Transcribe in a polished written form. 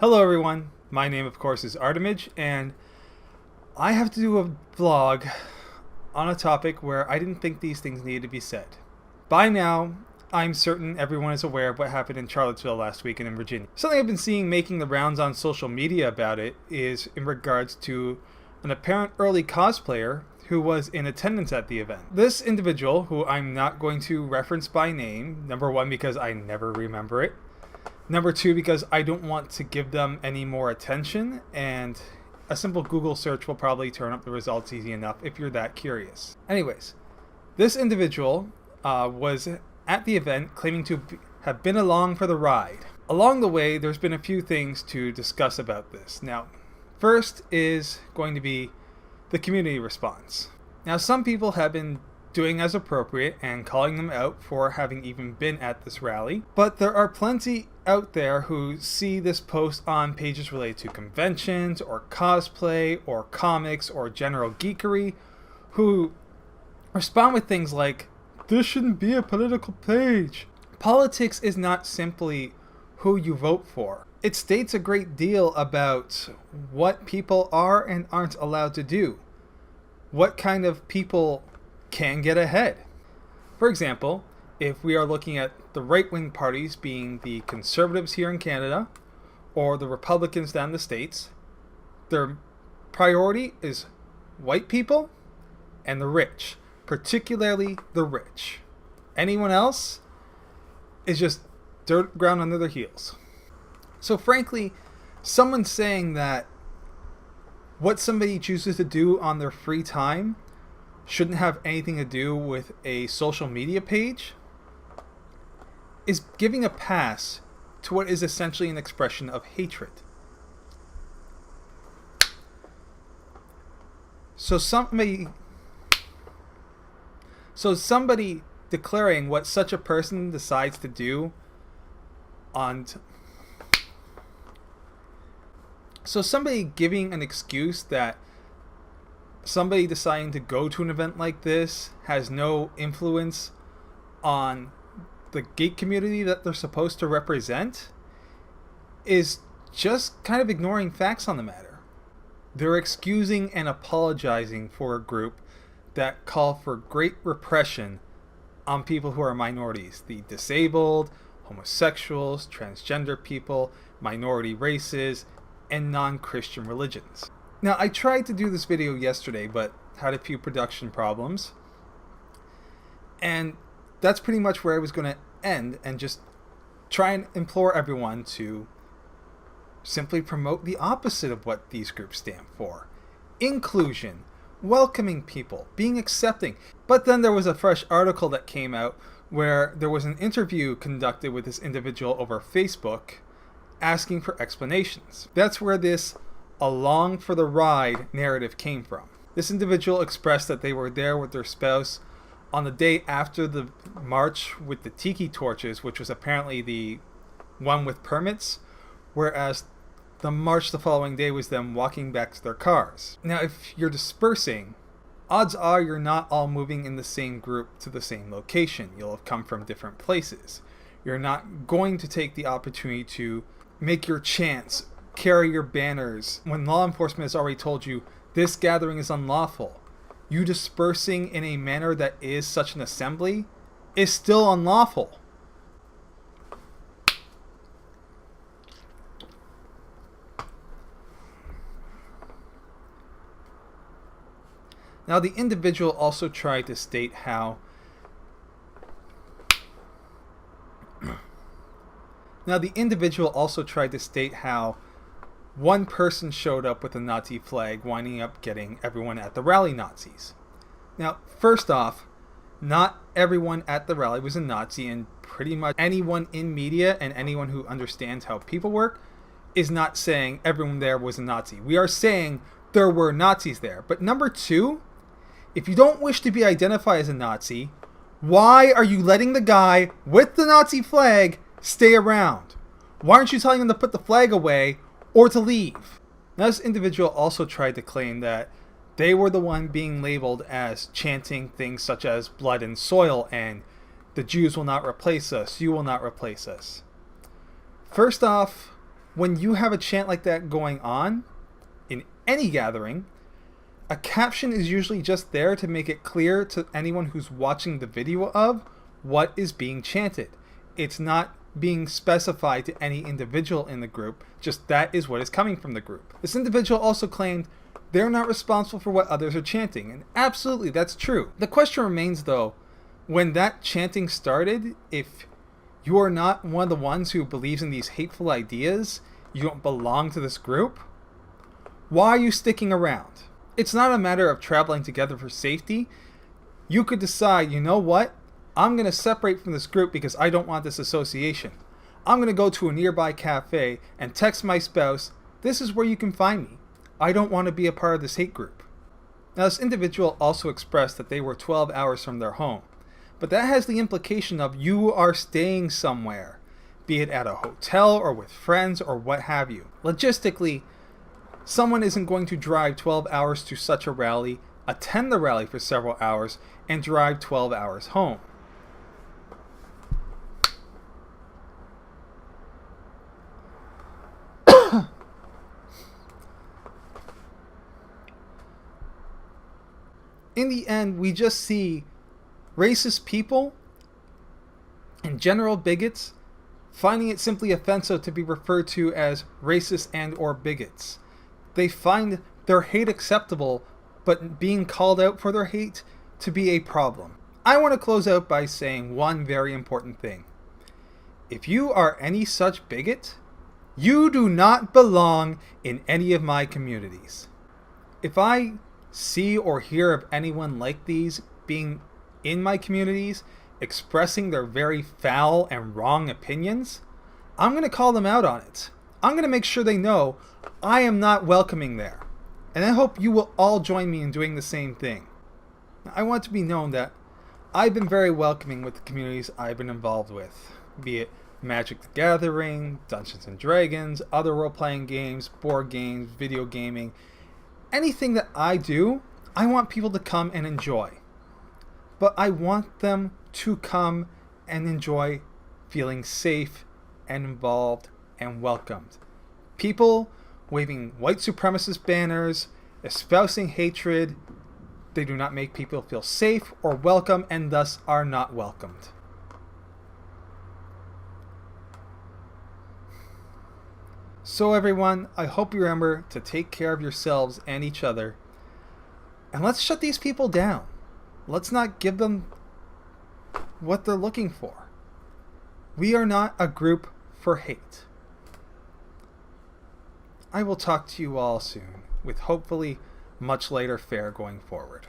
Hello everyone, my name of course is Artemage, and I have to do a vlog on a topic where I didn't think these things needed to be said. By now, I'm certain everyone is aware of what happened in Charlottesville last weekend in Virginia. Something I've been seeing making the rounds on social media about it is in regards to an apparent early cosplayer who was in attendance at the event. This individual, who I'm not going to reference by name, number one because I never remember it, number two, because I don't want to give them any more attention, and a simple Google search will probably turn up the results easy enough if you're that curious. Anyways, this individual was at the event claiming to have been along for the ride. Along the way, there's been a few things to discuss about this. Now, first is going to be the community response. Now, some people have been doing as appropriate and calling them out for having even been at this rally, but there are plenty out there who see this post on pages related to conventions or cosplay or comics or general geekery who respond with things like, "This shouldn't be a political page." Politics is not simply who you vote for. It states a great deal about what people are and aren't allowed to do, what kind of people can get ahead. For example, if we are looking at the right-wing parties being the Conservatives here in Canada or the Republicans down in the States, their priority is white people and the rich, particularly the rich. Anyone else is just dirt ground under their heels. So frankly, someone saying that what somebody chooses to do on their free time shouldn't have anything to do with a social media page is giving a pass to what is essentially an expression of hatred. So somebody declaring what such a person decides to do so somebody giving an excuse that somebody deciding to go to an event like this has no influence on the geek community that they're supposed to represent is just kind of ignoring facts on the matter. They're excusing and apologizing for a group that call for great repression on people who are minorities, the disabled, homosexuals, transgender people, minority races, and non-Christian religions. Now, I tried to do this video yesterday, but had a few production problems. And that's pretty much where I was going to end and just try and implore everyone to simply promote the opposite of what these groups stand for. Inclusion, welcoming people, being accepting. But then there was a fresh article that came out where there was an interview conducted with this individual over Facebook asking for explanations. That's where this along for the ride narrative came from. This individual expressed that they were there with their spouse on the day after the march with the tiki torches, which was apparently the one with permits, whereas the march the following day was them walking back to their cars. Now, if you're dispersing, odds are you're not all moving in the same group to the same location. You'll have come from different places. You're not going to take the opportunity to make your chants, carry your banners, when law enforcement has already told you this gathering is unlawful. You dispersing in a manner that is such an assembly is still unlawful. Now, the individual also tried to state how one person showed up with a Nazi flag, winding up getting everyone at the rally Nazis. Now, first off, not everyone at the rally was a Nazi, and pretty much anyone in media and anyone who understands how people work is not saying everyone there was a Nazi. We are saying there were Nazis there. But number two, if you don't wish to be identified as a Nazi, why are you letting the guy with the Nazi flag stay around? Why aren't you telling him to put the flag away or to leave? Now, this individual also tried to claim that they were the one being labeled as chanting things such as blood and soil and the Jews will not replace us, you will not replace us. First off, when you have a chant like that going on in any gathering, a caption is usually just there to make it clear to anyone who's watching the video of what is being chanted. It's not being specified to any individual in the group, just that is what is coming from the group. This individual also claimed they're not responsible for what others are chanting, and absolutely that's true. The question remains though, when that chanting started, if you are not one of the ones who believes in these hateful ideas, you don't belong to this group, why are you sticking around? It's not a matter of traveling together for safety. You could decide, you know what? I'm going to separate from this group because I don't want this association. I'm going to go to a nearby cafe and text my spouse, this is where you can find me. I don't want to be a part of this hate group. Now, this individual also expressed that they were 12 hours from their home. But that has the implication of you are staying somewhere, be it at a hotel or with friends or what have you. Logistically, someone isn't going to drive 12 hours to such a rally, attend the rally for several hours, and drive 12 hours home. In the end, we just see racist people and general bigots finding it simply offensive to be referred to as racist and or bigots. They find their hate acceptable, but being called out for their hate to be a problem. I want to close out by saying one very important thing. If you are any such bigot, you do not belong in any of my communities. If I see or hear of anyone like these being in my communities, expressing their very foul and wrong opinions, I'm going to call them out on it. I'm going to make sure they know I am not welcoming there. And I hope you will all join me in doing the same thing. I want to be known that I've been very welcoming with the communities I've been involved with, be it Magic the Gathering, Dungeons and Dragons, other role-playing games, board games, video gaming. Anything that I do, I want people to come and enjoy. But I want them to come and enjoy feeling safe and involved and welcomed. People waving white supremacist banners, espousing hatred, they do not make people feel safe or welcome and thus are not welcomed. So everyone, I hope you remember to take care of yourselves and each other. And let's shut these people down. Let's not give them what they're looking for. We are not a group for hate. I will talk to you all soon, with hopefully much later fare going forward.